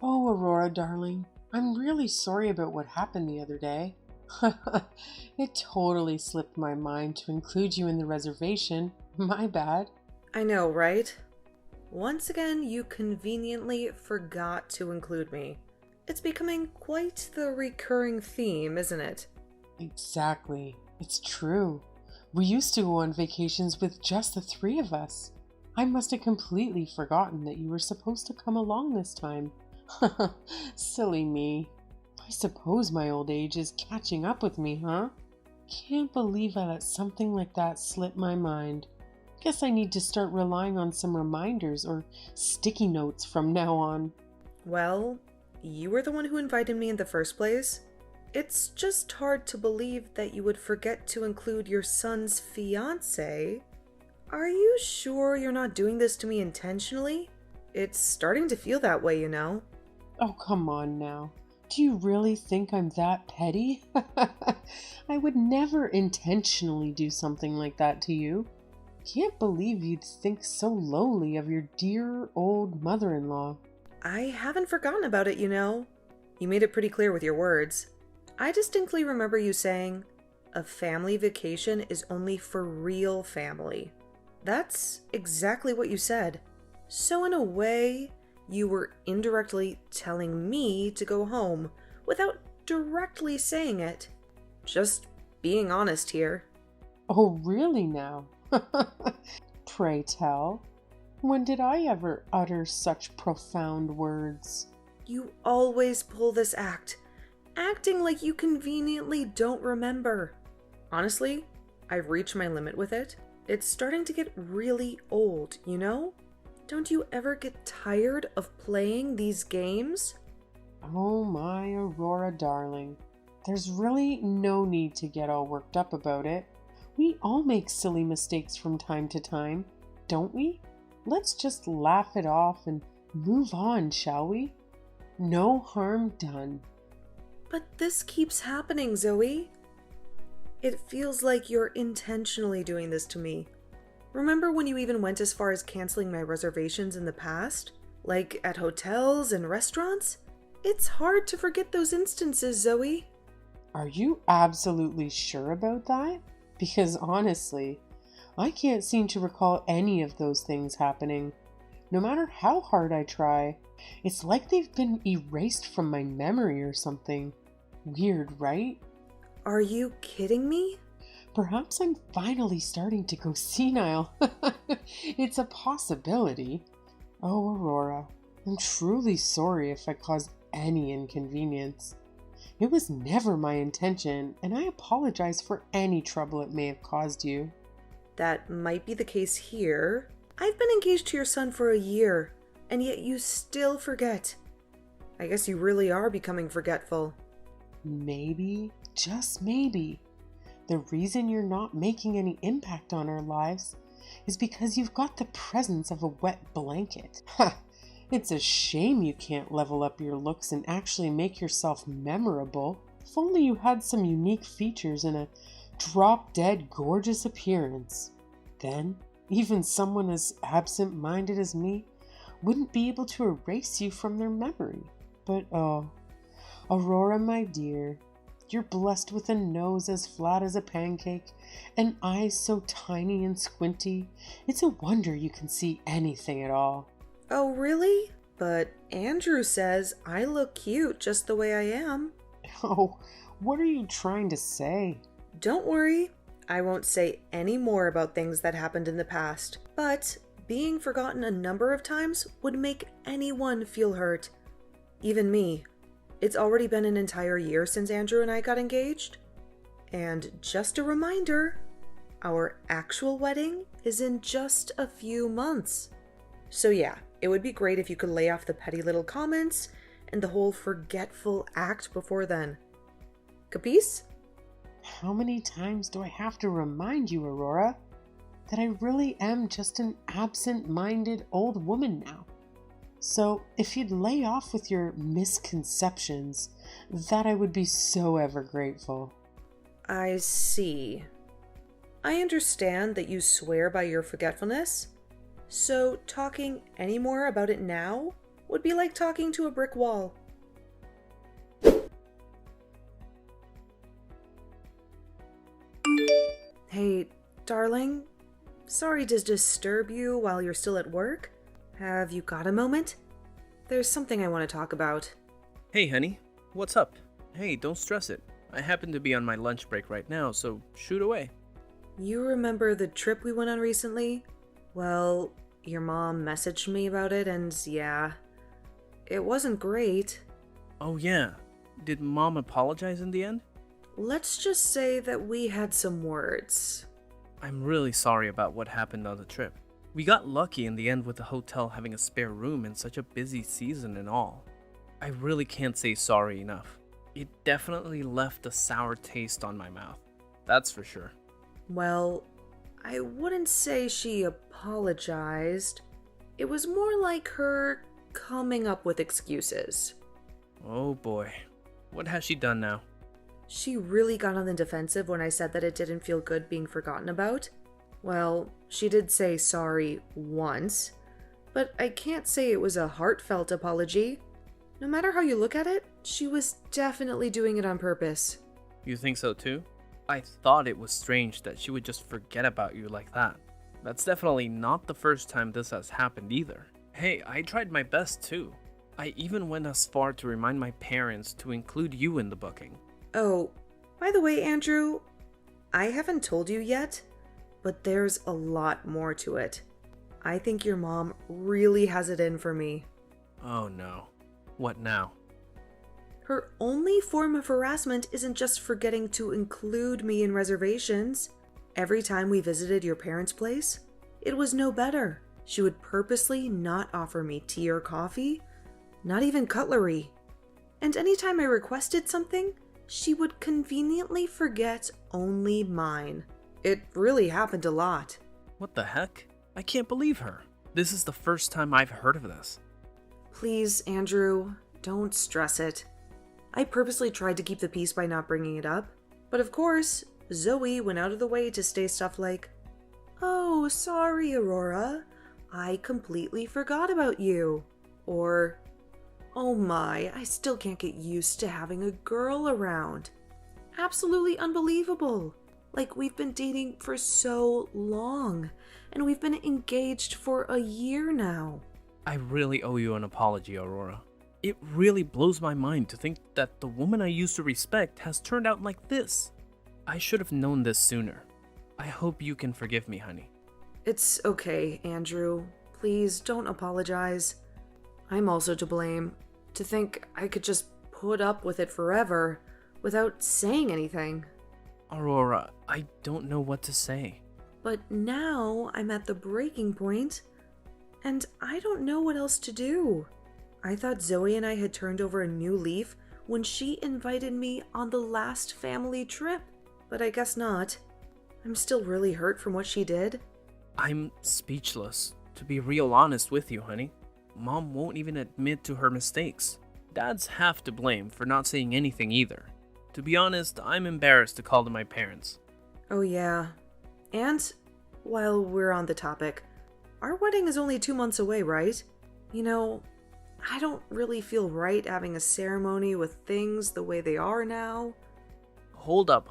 Oh, Aurora, darling, I'm really sorry about what happened the other day. It totally slipped my mind to include you in the reservation. My bad. I know, right? Once again, you conveniently forgot to include me. It's becoming quite the recurring theme, isn't it? Exactly. It's true. We used to go on vacations with just the three of us. I must have completely forgotten that you were supposed to come along this time. Silly me. I suppose my old age is catching up with me, huh? Can't believe I let something like that slip my mind. Guess I need to start relying on some reminders or sticky notes from now on. Well, you were the one who invited me in the first place. It's just hard to believe that you would forget to include your son's fiancé. Are you sure you're not doing this to me intentionally? It's starting to feel that way, you know. Oh, come on now. Do you really think I'm that petty? I would never intentionally do something like that to you. Can't believe you'd think so lowly of your dear old mother-in-law. I haven't forgotten about it, you know. You made it pretty clear with your words. I distinctly remember you saying, a family vacation is only for real family. That's exactly what you said. So in a way, you were indirectly telling me to go home without directly saying it. Just being honest here. Oh, really now? Pray tell. When did I ever utter such profound words? You always pull this act, acting like you conveniently don't remember. Honestly, I've reached my limit with it. It's starting to get really old, you know? Don't you ever get tired of playing these games? Oh my Aurora darling, there's really no need to get all worked up about it. We all make silly mistakes from time to time, don't we? Let's just laugh it off and move on, shall we? No harm done. But this keeps happening, Zoe. It feels like you're intentionally doing this to me. Remember when you even went as far as canceling my reservations in the past? Like at hotels and restaurants? It's hard to forget those instances, Zoe. Are you absolutely sure about that? Because honestly, I can't seem to recall any of those things happening. No matter how hard I try, it's like they've been erased from my memory or something. Weird, right? Are you kidding me? Perhaps I'm finally starting to go senile. It's a possibility. Oh, Aurora, I'm truly sorry if I caused any inconvenience. It was never my intention, and I apologize for any trouble it may have caused you. That might be the case here. I've been engaged to your son for a year, and yet you still forget. I guess you really are becoming forgetful. Maybe, just maybe, the reason you're not making any impact on our lives is because you've got the presence of a wet blanket. Ha! It's a shame you can't level up your looks and actually make yourself memorable. If only you had some unique features and a drop-dead gorgeous appearance. Then, even someone as absent-minded as me wouldn't be able to erase you from their memory. But oh, Aurora, my dear, you're blessed with a nose as flat as a pancake and eyes so tiny and squinty, it's a wonder you can see anything at all. Oh, really? But Andrew says I look cute just the way I am. Oh, what are you trying to say? Don't worry, I won't say any more about things that happened in the past, but being forgotten a number of times would make anyone feel hurt. Even me. It's already been an entire year since Andrew and I got engaged. And just a reminder, our actual wedding is in just a few months. So yeah, it would be great if you could lay off the petty little comments and the whole forgetful act before then. Capice? How many times do I have to remind you, Aurora, that I really am just an absent-minded old woman now? So if you'd lay off with your misconceptions, that I would be so ever grateful. I see. I understand that you swear by your forgetfulness, so talking any more about it now would be like talking to a brick wall. Hey, darling. Sorry to disturb you while you're still at work. Have you got a moment? There's something I want to talk about. Hey, honey. What's up? Hey, don't stress it. I happen to be on my lunch break right now, so shoot away. You remember the trip we went on recently? Well, your mom messaged me about it, and yeah, it wasn't great. Oh yeah. Did Mom apologize in the end? Let's just say that we had some words. I'm really sorry about what happened on the trip. We got lucky in the end with the hotel having a spare room in such a busy season and all. I really can't say sorry enough. It definitely left a sour taste on my mouth. That's for sure. Well, I wouldn't say she apologized. It was more like her coming up with excuses. Oh boy. What has she done now? She really got on the defensive when I said that it didn't feel good being forgotten about. Well, she did say sorry once, but I can't say it was a heartfelt apology. No matter how you look at it, she was definitely doing it on purpose. You think so too? I thought it was strange that she would just forget about you like that. That's definitely not the first time this has happened either. Hey, I tried my best too. I even went as far to remind my parents to include you in the booking. Oh, by the way, Andrew, I haven't told you yet, but there's a lot more to it. I think your mom really has it in for me. Oh no. What now? Her only form of harassment isn't just forgetting to include me in reservations. Every time we visited your parents' place, it was no better. She would purposely not offer me tea or coffee, not even cutlery. And anytime I requested something, she would conveniently forget only mine. It really happened a lot. What the heck? I can't believe her. This is the first time I've heard of this. Please, Andrew, don't stress it. I purposely tried to keep the peace by not bringing it up. But of course, Zoe went out of the way to say stuff like, "Oh, sorry, Aurora. I completely forgot about you." Or, "Oh my, I still can't get used to having a girl around." Absolutely unbelievable. Like we've been dating for so long, and we've been engaged for a year now. I really owe you an apology, Aurora. It really blows my mind to think that the woman I used to respect has turned out like this. I should have known this sooner. I hope you can forgive me, honey. It's okay, Andrew. Please don't apologize. I'm also to blame. To think I could just put up with it forever without saying anything. Aurora, I don't know what to say. But now I'm at the breaking point, and I don't know what else to do. I thought Zoe and I had turned over a new leaf when she invited me on the last family trip, but I guess not. I'm still really hurt from what she did. I'm speechless. To be real honest with you, honey. Mom won't even admit to her mistakes. Dad's half to blame for not saying anything either. To be honest, I'm embarrassed to call them my parents. Oh yeah. And, while we're on the topic, our wedding is only 2 months away, right? You know, I don't really feel right having a ceremony with things the way they are now. Hold up.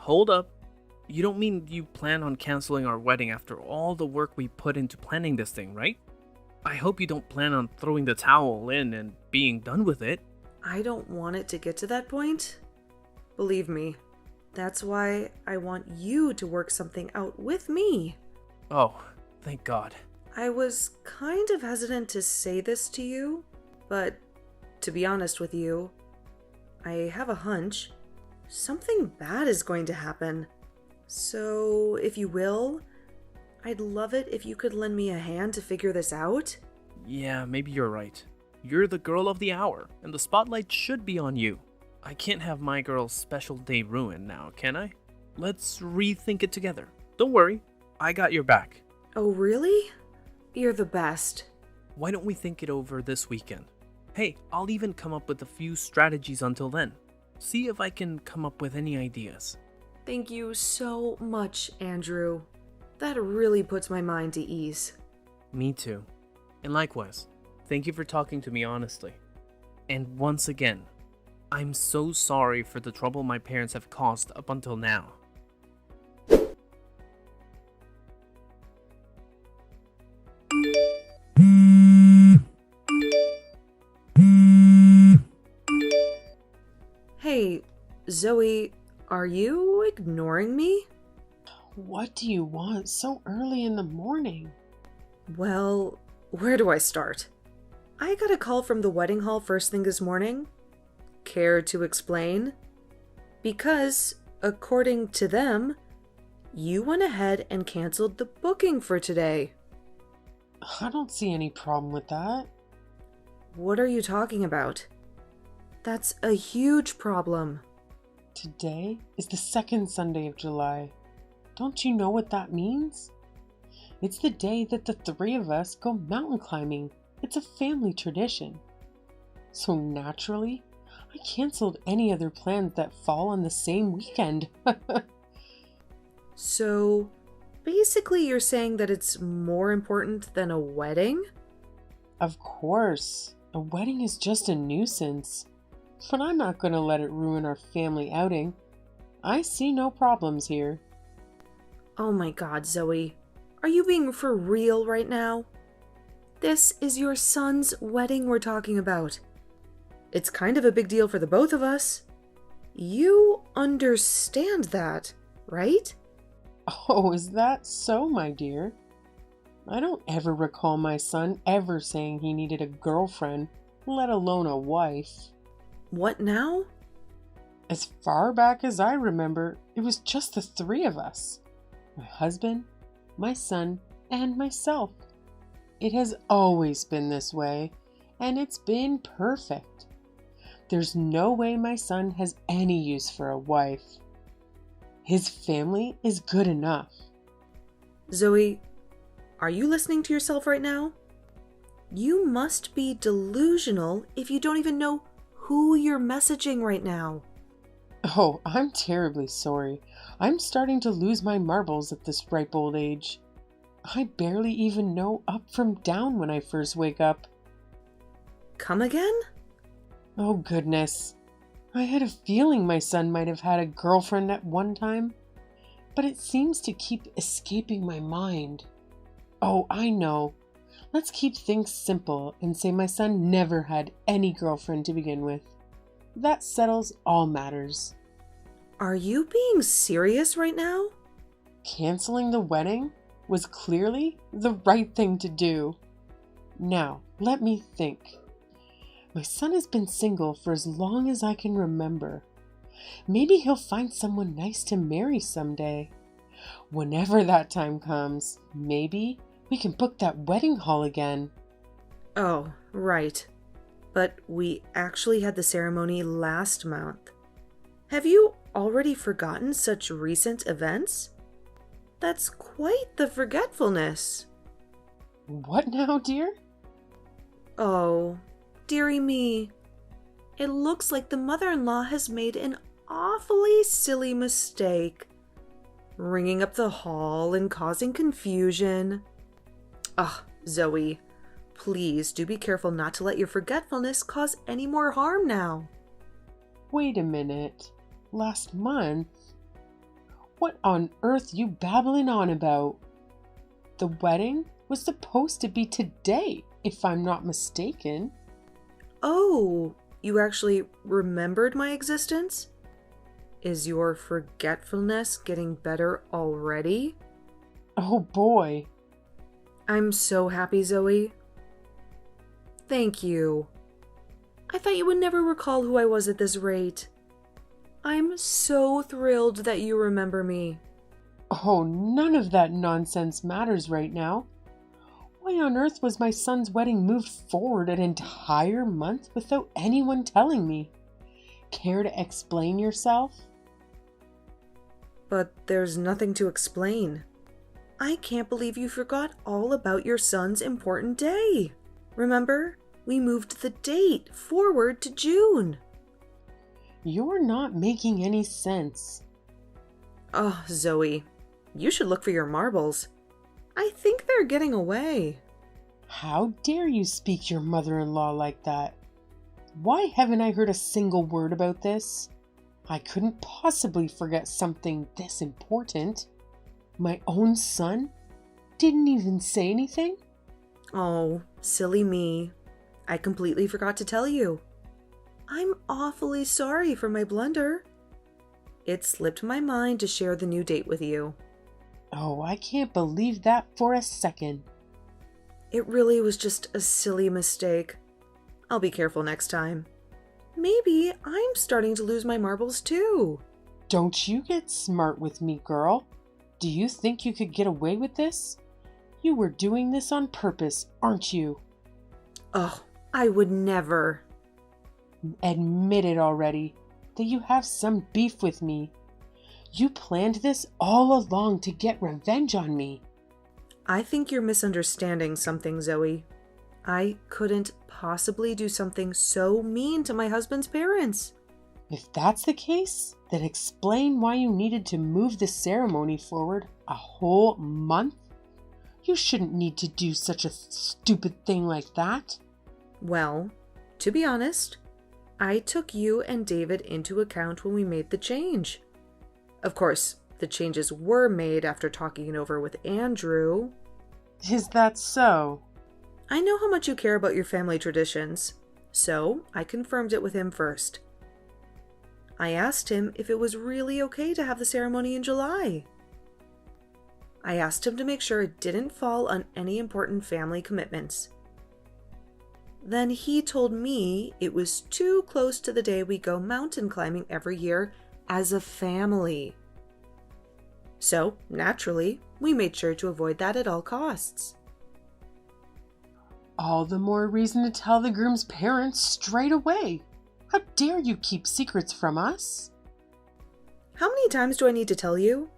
You don't mean you plan on canceling our wedding after all the work we put into planning this thing, right? I hope you don't plan on throwing the towel in and being done with it. I don't want it to get to that point. Believe me, that's why I want you to work something out with me. Oh, thank God. I was kind of hesitant to say this to you, but to be honest with you, I have a hunch. Something bad is going to happen. So, if you will, I'd love it if you could lend me a hand to figure this out. Yeah, maybe you're right. You're the girl of the hour, and the spotlight should be on you. I can't have my girl's special day ruined now, can I? Let's rethink it together. Don't worry, I got your back. Oh, really? You're the best. Why don't we think it over this weekend? Hey, I'll even come up with a few strategies until then. See if I can come up with any ideas. Thank you so much, Andrew. That really puts my mind to ease. Me too. And likewise. Thank you for talking to me honestly. And once again, I'm so sorry for the trouble my parents have caused up until now. Hey, Zoe, are you ignoring me? What do you want so early in the morning? Well, where do I start? I got a call from the wedding hall first thing this morning. Care to explain? Because, according to them, you went ahead and canceled the booking for today. I don't see any problem with that. What are you talking about? That's a huge problem. Today is the second Sunday of July. Don't you know what that means? It's the day that the three of us go mountain climbing. It's a family tradition. So naturally, I canceled any other plans that fall on the same weekend. So, basically you're saying that it's more important than a wedding? Of course, a wedding is just a nuisance. But I'm not going to let it ruin our family outing. I see no problems here. Oh my god, Zoe. Are you being for real right now? This is your son's wedding we're talking about. It's kind of a big deal for the both of us. You understand that, right? Oh, is that so, my dear? I don't ever recall my son ever saying he needed a girlfriend, let alone a wife. What now? As far back as I remember, it was just the three of us. My husband, my son, and myself. It has always been this way, and it's been perfect. There's no way my son has any use for a wife. His family is good enough. Zoe, are you listening to yourself right now? You must be delusional if you don't even know who you're messaging right now. Oh, I'm terribly sorry. I'm starting to lose my marbles at this ripe old age. I barely even know up from down when I first wake up. Come again? Oh goodness. I had a feeling my son might have had a girlfriend at one time, but it seems to keep escaping my mind. Oh, I know. Let's keep things simple and say my son never had any girlfriend to begin with. That settles all matters. Are you being serious right now? Canceling the wedding was clearly the right thing to do. Now, let me think. My son has been single for as long as I can remember. Maybe he'll find someone nice to marry someday. Whenever that time comes, maybe we can book that wedding hall again. Oh, right. But we actually had the ceremony last month. Have you already forgotten such recent events? That's quite the forgetfulness. What now, dear? Oh, dearie me. It looks like the mother-in-law has made an awfully silly mistake, ringing up the hall and causing confusion. Ugh, Zoe, please do be careful not to let your forgetfulness cause any more harm now. Wait a minute. Last month? What on earth you babbling on about? The wedding was supposed to be today, if I'm not mistaken. Oh, you actually remembered my existence? Is your forgetfulness getting better already? Oh boy. I'm so happy, Zoe. Thank you. I thought you would never recall who I was at this rate. I'm so thrilled that you remember me. Oh, none of that nonsense matters right now. Why on earth was my son's wedding moved forward an entire month without anyone telling me? Care to explain yourself? But there's nothing to explain. I can't believe you forgot all about your son's important day. Remember, we moved the date forward to June. You're not making any sense. Oh, Zoe, you should look for your marbles. I think they're getting away. How dare you speak your mother-in-law like that? Why haven't I heard a single word about this? I couldn't possibly forget something this important. My own son didn't even say anything? Oh, silly me. I completely forgot to tell you. I'm awfully sorry for my blunder. It slipped my mind to share the new date with you. Oh, I can't believe that for a second. It really was just a silly mistake. I'll be careful next time. Maybe I'm starting to lose my marbles too. Don't you get smart with me, girl. Do you think you could get away with this? You were doing this on purpose, aren't you? Oh, I would never. Admit it already, that you have some beef with me. You planned this all along to get revenge on me. I think you're misunderstanding something, Zoe. I couldn't possibly do something so mean to my husband's parents. If that's the case, then explain why you needed to move the ceremony forward a whole month. You shouldn't need to do such a stupid thing like that. Well, to be honest, I took you and David into account when we made the change. Of course, the changes were made after talking it over with Andrew. Is that so? I know how much you care about your family traditions, so I confirmed it with him first. I asked him if it was really okay to have the ceremony in July. I asked him to make sure it didn't fall on any important family commitments. Then he told me it was too close to the day we go mountain climbing every year as a family. So, naturally, we made sure to avoid that at all costs. All the more reason to tell the groom's parents straight away. How dare you keep secrets from us? How many times do I need to tell you?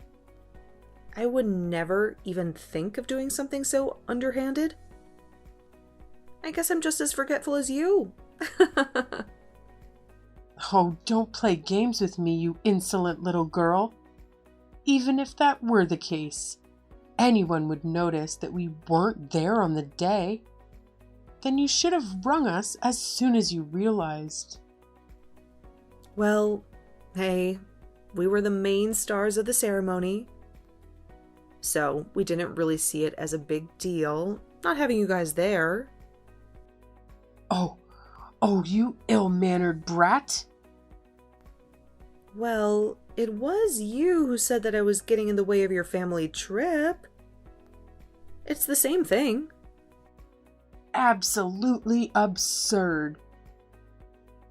I would never even think of doing something so underhanded. I guess I'm just as forgetful as you. Oh, don't play games with me, you insolent little girl. Even if that were the case, anyone would notice that we weren't there on the day. Then you should have rung us as soon as you realized. Well, hey, we were the main stars of the ceremony. So we didn't really see it as a big deal, not having you guys there. Oh, you ill-mannered brat. Well, it was you who said that I was getting in the way of your family trip. It's the same thing. Absolutely absurd.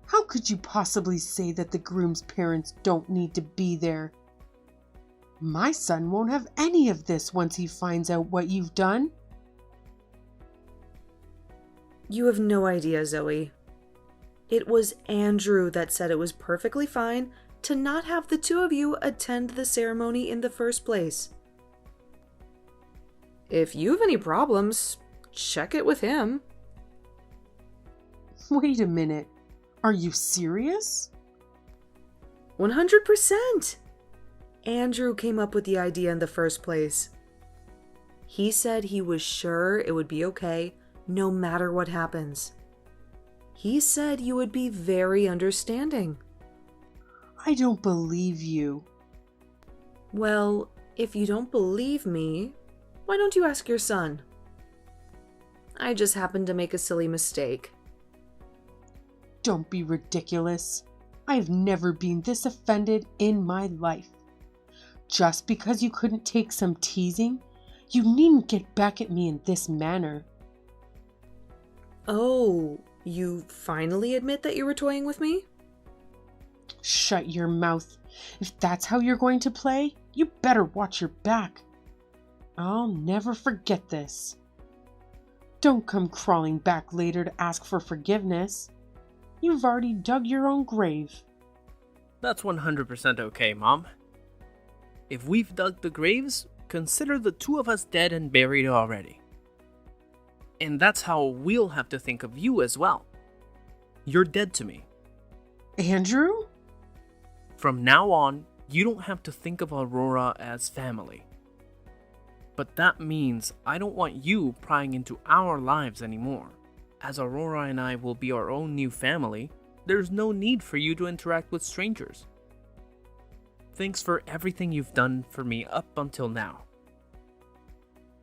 How could you possibly say that the groom's parents don't need to be there? My son won't have any of this once he finds out what you've done. You have no idea, Zoe. It was Andrew that said it was perfectly fine to not have the two of you attend the ceremony in the first place. If you have any problems, check it with him. Wait a minute. Are you serious? 100%! Andrew came up with the idea in the first place. He said he was sure it would be okay no matter what happens. He said you would be very understanding. I don't believe you. Well, if you don't believe me, why don't you ask your son? I just happened to make a silly mistake. Don't be ridiculous. I've never been this offended in my life. Just because you couldn't take some teasing, you needn't get back at me in this manner. Oh, you finally admit that you were toying with me? Shut your mouth. If that's how you're going to play, you better watch your back. I'll never forget this. Don't come crawling back later to ask for forgiveness. You've already dug your own grave. That's 100% okay, Mom. If we've dug the graves, consider the two of us dead and buried already. And that's how we'll have to think of you as well. You're dead to me. Andrew? From now on, you don't have to think of Aurora as family. But that means I don't want you prying into our lives anymore. As Aurora and I will be our own new family, there's no need for you to interact with strangers. Thanks for everything you've done for me up until now.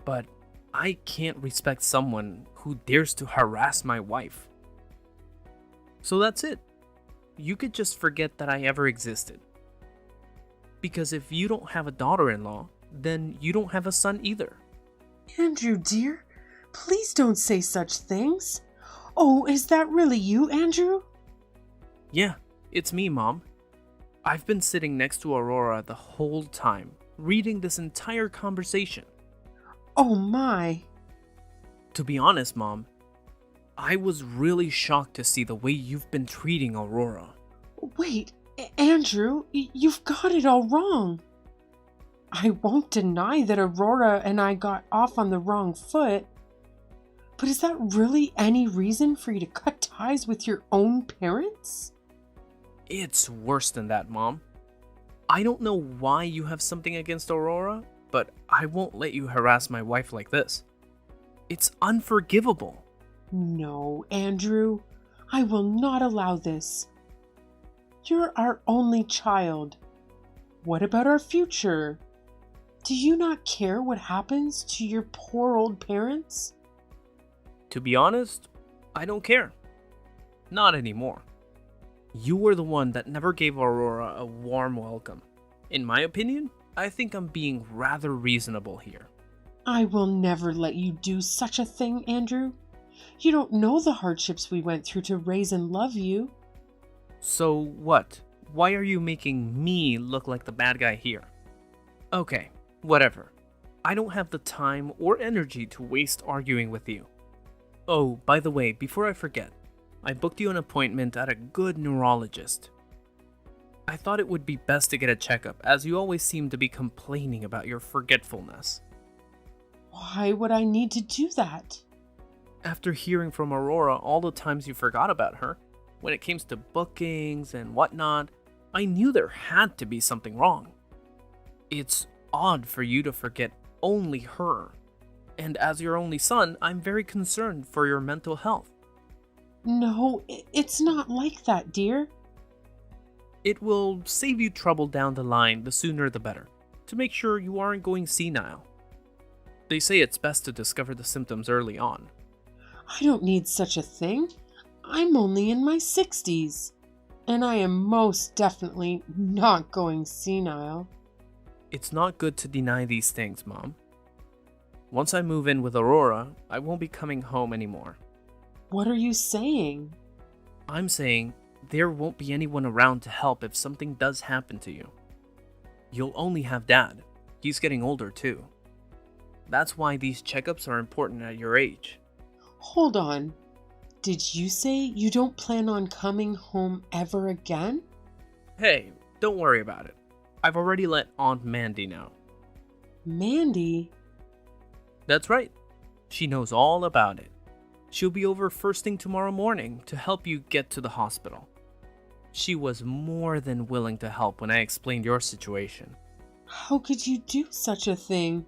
But I can't respect someone who dares to harass my wife. So that's it. You could just forget that I ever existed. Because if you don't have a daughter-in-law, then you don't have a son either. Andrew, dear, please don't say such things. Oh, is that really you, Andrew? Yeah, it's me, Mom. I've been sitting next to Aurora the whole time, reading this entire conversation. Oh my. To be honest, Mom, I was really shocked to see the way you've been treating Aurora. Wait, Andrew, you've got it all wrong. I won't deny that Aurora and I got off on the wrong foot. But is that really any reason for you to cut ties with your own parents? It's worse than that, Mom. I don't know why you have something against Aurora, but I won't let you harass my wife like this. It's unforgivable. No, Andrew, I will not allow this. You're our only child. What about our future? Do you not care what happens to your poor old parents? To be honest, I don't care. Not anymore. You were the one that never gave Aurora a warm welcome. In my opinion, I think I'm being rather reasonable here. I will never let you do such a thing, Andrew. You don't know the hardships we went through to raise and love you. So what? Why are you making me look like the bad guy here? Okay, whatever. I don't have the time or energy to waste arguing with you. Oh, by the way, before I forget, I booked you an appointment at a good neurologist. I thought it would be best to get a checkup, as you always seem to be complaining about your forgetfulness. Why would I need to do that? After hearing from Aurora all the times you forgot about her, when it came to bookings and whatnot, I knew there had to be something wrong. It's odd for you to forget only her. And as your only son, I'm very concerned for your mental health. No, it's not like that, dear. It will save you trouble down the line, the sooner the better, to make sure you aren't going senile. They say it's best to discover the symptoms early on. I don't need such a thing. I'm only in my 60s. And I am most definitely not going senile. It's not good to deny these things, Mom. Once I move in with Aurora, I won't be coming home anymore. What are you saying? I'm saying there won't be anyone around to help if something does happen to you. You'll only have Dad. He's getting older too. That's why these checkups are important at your age. Hold on. Did you say you don't plan on coming home ever again? Hey, don't worry about it. I've already let Aunt Mandy know. Mandy? That's right. She knows all about it. She'll be over first thing tomorrow morning to help you get to the hospital. She was more than willing to help when I explained your situation. How could you do such a thing?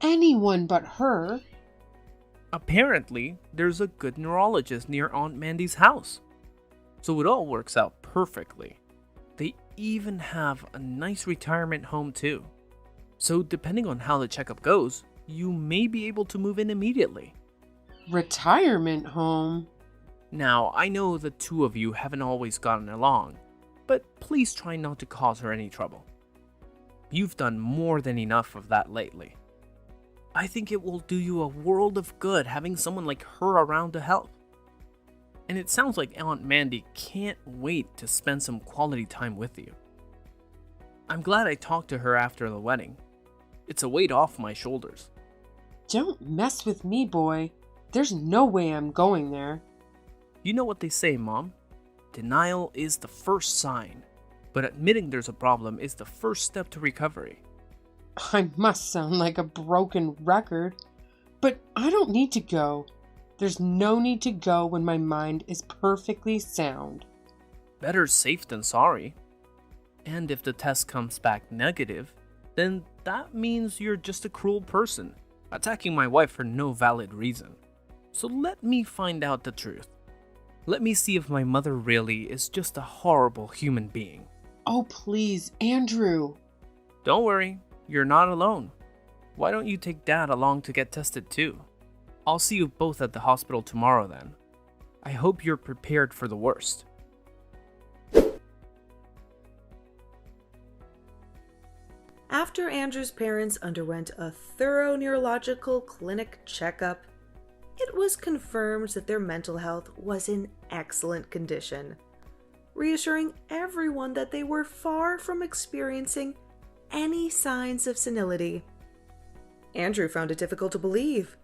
Anyone but her. Apparently, there's a good neurologist near Aunt Mandy's house. So it all works out perfectly. They even have a nice retirement home too. So depending on how the checkup goes, you may be able to move in immediately. Retirement home? Now, I know the two of you haven't always gotten along, but please try not to cause her any trouble. You've done more than enough of that lately. I think it will do you a world of good having someone like her around to help. And it sounds like Aunt Mandy can't wait to spend some quality time with you. I'm glad I talked to her after the wedding. It's a weight off my shoulders. Don't mess with me, boy. There's no way I'm going there. You know what they say, Mom? Denial is the first sign, but admitting there's a problem is the first step to recovery. I must sound like a broken record, but I don't need to go. There's no need to go when my mind is perfectly sound. Better safe than sorry. And if the test comes back negative, then that means you're just a cruel person, attacking my wife for no valid reason. So let me find out the truth. Let me see if my mother really is just a horrible human being. Oh, please, Andrew. Don't worry, you're not alone. Why don't you take Dad along to get tested too? I'll see you both at the hospital tomorrow then. I hope you're prepared for the worst. After Andrew's parents underwent a thorough neurological clinic checkup, it was confirmed that their mental health was in excellent condition, reassuring everyone that they were far from experiencing any signs of senility. Andrew found it difficult to believe,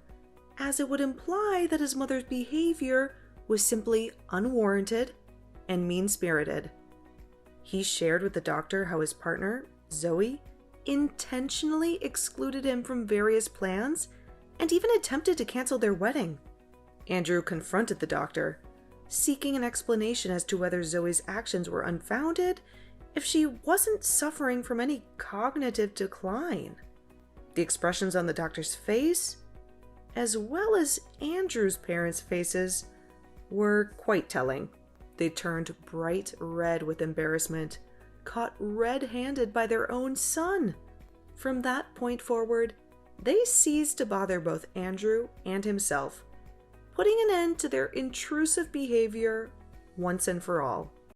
as it would imply that his mother's behavior was simply unwarranted and mean-spirited. He shared with the doctor how his partner, Zoe, intentionally excluded him from various plans and even attempted to cancel their wedding. Andrew confronted the doctor, seeking an explanation as to whether Zoe's actions were unfounded if she wasn't suffering from any cognitive decline. The expressions on the doctor's face, as well as Andrew's parents' faces, were quite telling. They turned bright red with embarrassment, caught red-handed by their own son. From that point forward, they ceased to bother both Andrew and himself, putting an end to their intrusive behavior once and for all.